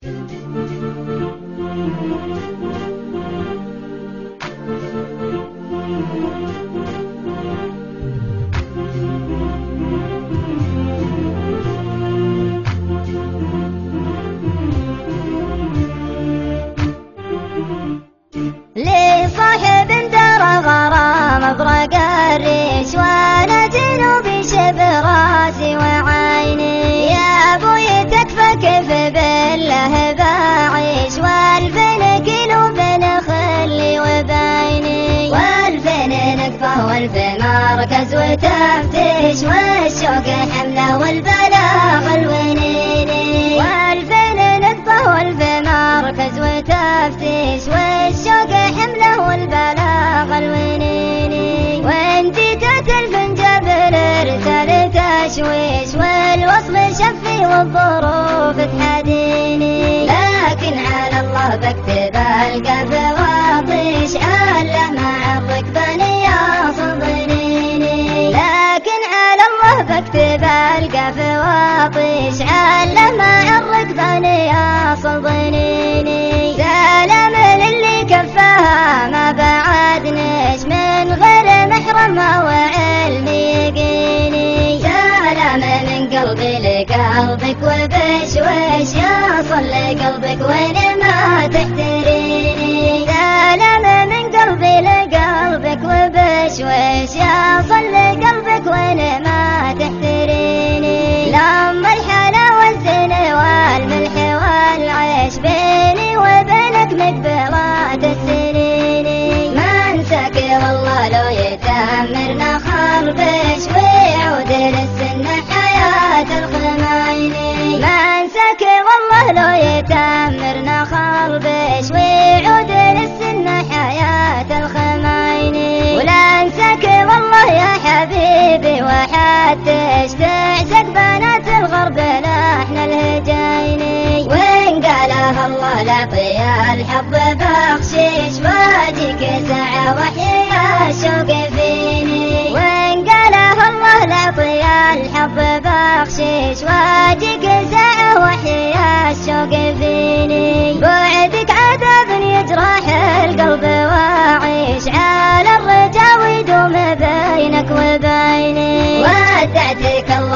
لصاحب درى غرام ابرق الريش وانا جنوبي شب راسي وعيني، يا ابوي تكفى كيف بالله بعيش والفين كيلو بين خلي وبيني، والفين نقفه والفين مركز وتفتيش والشوق حمله والبلاغ الونيني، والفين نقفه والفين مركز وتفتيش والشوق حمله والبلاغ الونيني، وانتي تتلفن جبل ارسل تشويش والوصل شفي والظروف تحديني، لكن على الله بكتب القلب واطيش على مع الركباني يصل ضنيني، لكن على الله بكتب القلب واطيش على مع الركباني يصل ضنيني، سلام للي كفاها ما بعدنيش من غير محرم وعلم يقيني، سلام من قلبي لقلبك وبشويش يصل لقلبك وين ما تحتريني، سلام من قلبي لقلبك وبشويش يصل لقلبك وين ما تحتريني، لما الحلا والزين والملح والعيش بيني وبينك مقبرات السنين، ما انساك والله لو يتأمرنا خربش ويعود للسنة حياة الخمايني، ما انساك والله لو يتأمرنا خربش ويعود للسنة حياة الخمايني، ولا انساك والله يا حبيبي وحتى تعشق بنات الغرب لحن الهجيني، وين قالها الله لعطي الحظ بخشيش واجيك ساعة وحيا الشوق فيني، وين قالها الله لعطي الحظ بخشيش واجيك ساعة وحيا الشوق فيني، بعدك عذاب يجرح القلب واعيش على الرجا ويدوم بينك وبيني، ودعتك الله